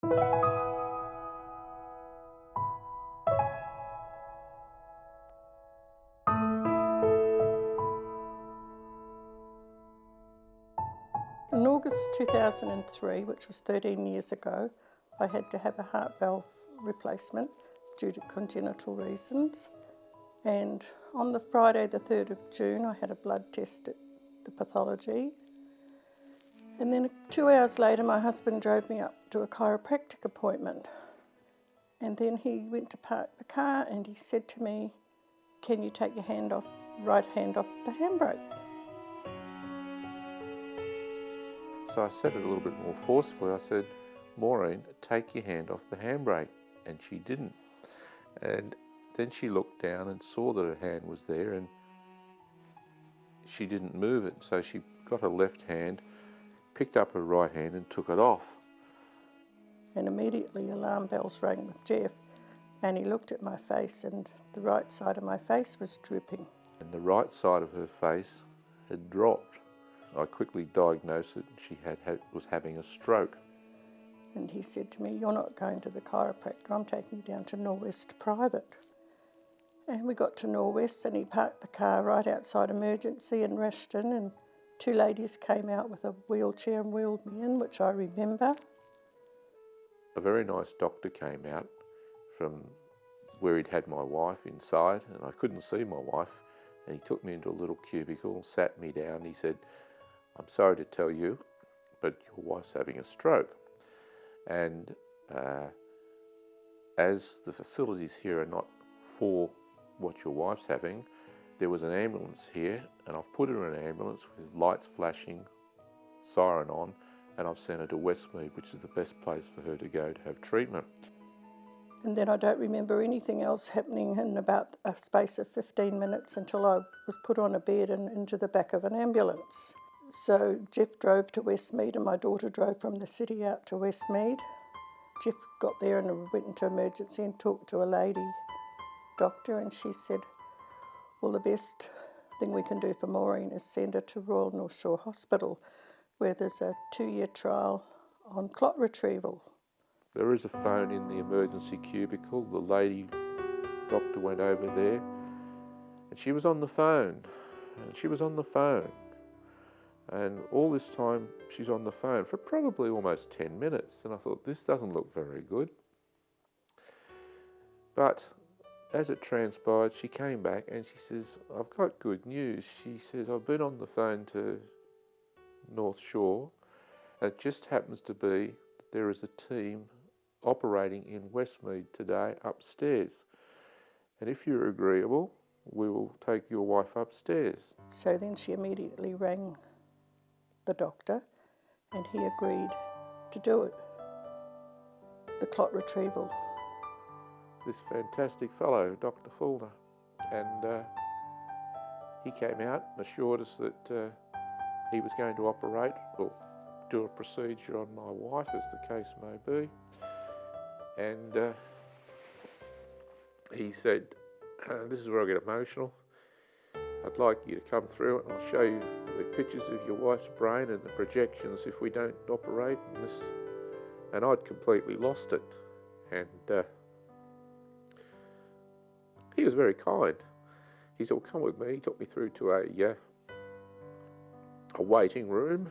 In August 2003, which was 13 years ago, I had to have a heart valve replacement due to congenital reasons. And on the Friday the 3rd of June, I had a blood test at the pathology. And then 2 hours later, my husband drove me up to a chiropractic appointment. And then he went to park the car and he said to me, "Can you take your right hand off the handbrake?" So I said it a little bit more forcefully. I said, "Maureen, take your hand off the handbrake." And she didn't. And then she looked down and saw that her hand was there and she didn't move it. So she got her left hand, picked up her right hand and took it off. And immediately alarm bells rang with Jeff, and he looked at my face and the right side of my face was drooping. And the right side of her face had dropped. I quickly diagnosed it and she was having a stroke. And he said to me, "You're not going to the chiropractor, I'm taking you down to Norwest Private." And we got to Norwest and he parked the car right outside emergency in Rushton, and 2 ladies came out with a wheelchair and wheeled me in, which I remember. A very nice doctor came out from where he'd had my wife inside, and I couldn't see my wife, and he took me into a little cubicle, sat me down, and he said, "I'm sorry to tell you, but your wife's having a stroke. And as the facilities here are not for what your wife's having, there was an ambulance here, and I've put her in an ambulance with lights flashing, siren on, and I've sent her to Westmead, which is the best place for her to go to have treatment." And then I don't remember anything else happening in about a space of 15 minutes until I was put on a bed and into the back of an ambulance. So Jeff drove to Westmead and my daughter drove from the city out to Westmead. Jeff got there and went into emergency and talked to a lady doctor, and she said, "Well, the best thing we can do for Maureen is send her to Royal North Shore Hospital, where there's a 2-year trial on clot retrieval." There is a phone in the emergency cubicle. The lady doctor went over there and she was on the phone, and all this time she's on the phone for probably almost 10 minutes, and I thought, this doesn't look very good. But as it transpired, she came back and she says, "I've got good news." She says, "I've been on the phone to North Shore, and it just happens to be that there is a team operating in Westmead today upstairs, and if you're agreeable, we will take your wife upstairs." So then she immediately rang the doctor and he agreed to do it, the clot retrieval. This fantastic fellow, Dr. Fulner, and he came out and assured us that he was going to operate or do a procedure on my wife, as the case may be. And he said, "This is where I get emotional. I'd like you to come through it and I'll show you the pictures of your wife's brain and the projections if we don't operate." And I'd completely lost it. And he was very kind. He said, "Well, come with me." He took me through to a waiting room,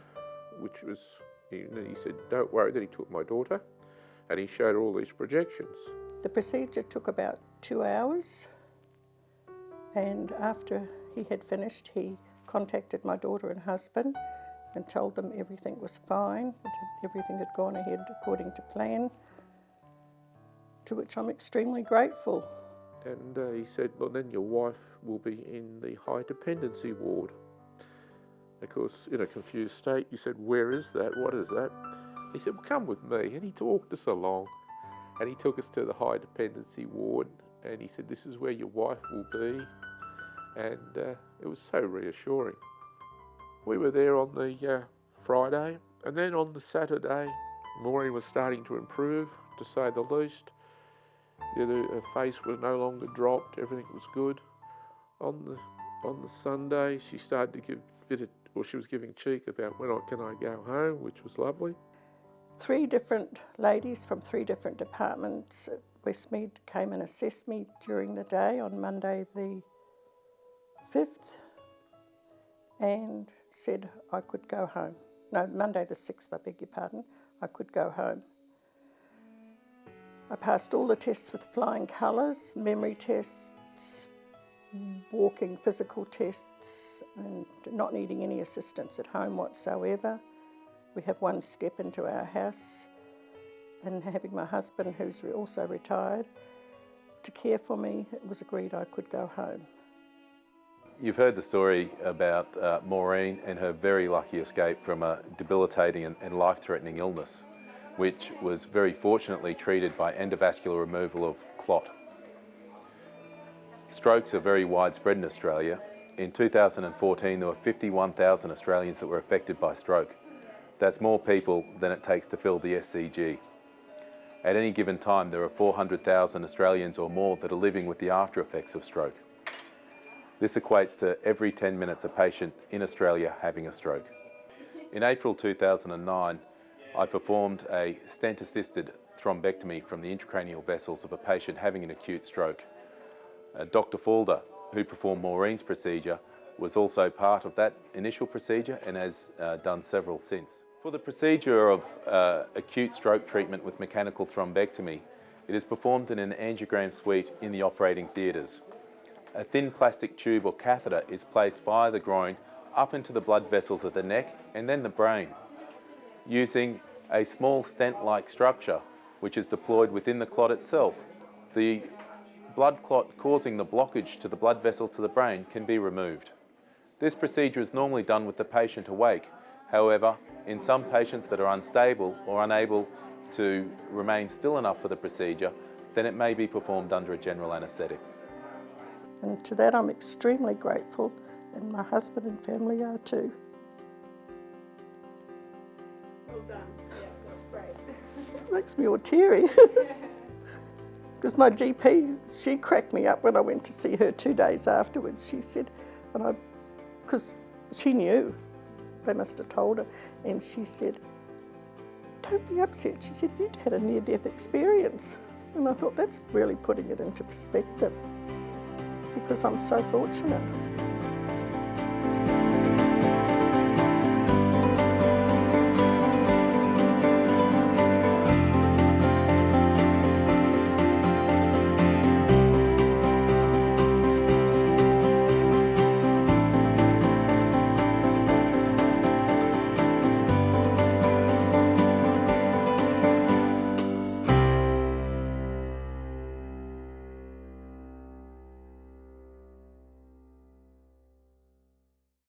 which was, he said, "Don't worry." Then he took my daughter and he showed her all these projections. The procedure took about 2 hours, and after he had finished, he contacted my daughter and husband and told them everything was fine, everything had gone ahead according to plan, to which I'm extremely grateful. And he said, "Well, then your wife will be in the high dependency ward." Of course, in a confused state, you said, "Where is that? What is that?" He said, "Well, come with me." And he talked us along and he took us to the high dependency ward and he said, "This is where your wife will be." And it was so reassuring. We were there on the Friday, and then on the Saturday, Maureen was starting to improve, to say the least. Her face was no longer dropped, everything was good. On the Sunday, she started to give she was giving cheek about when can I go home, which was lovely. 3 different ladies from 3 different departments at Westmead came and assessed me during the day on Monday the 5th and said I could go home. No, Monday the 6th, I beg your pardon, I could go home. I passed all the tests with flying colours, memory tests, walking physical tests, and not needing any assistance at home whatsoever. We have 1 step into our house, and having my husband, who's also retired, to care for me, it was agreed I could go home. You've heard the story about Maureen and her very lucky escape from a debilitating and life-threatening illness, which was very fortunately treated by endovascular removal of clot. Strokes are very widespread in Australia. In 2014, there were 51,000 Australians that were affected by stroke. That's more people than it takes to fill the SCG. At any given time, there are 400,000 Australians or more that are living with the after effects of stroke. This equates to every 10 minutes a patient in Australia having a stroke. In April 2009, I performed a stent-assisted thrombectomy from the intracranial vessels of a patient having an acute stroke. Dr. Falder, who performed Maureen's procedure, was also part of that initial procedure and has done several since. For the procedure of acute stroke treatment with mechanical thrombectomy, it is performed in an angiogram suite in the operating theatres. A thin plastic tube or catheter is placed via the groin up into the blood vessels of the neck and then the brain, using a small stent-like structure which is deployed within the clot itself. The blood clot causing the blockage to the blood vessels to the brain can be removed. This procedure is normally done with the patient awake. However, in some patients that are unstable or unable to remain still enough for the procedure, then it may be performed under a general anaesthetic. And to that I'm extremely grateful, and my husband and family are too. Well done. Yeah, that's great. It makes me all teary. Because my GP, she cracked me up when I went to see her 2 days afterwards. She said, because she knew, they must have told her, and she said, "Don't be upset." She said, "You'd had a near-death experience." And I thought, that's really putting it into perspective, because I'm so fortunate.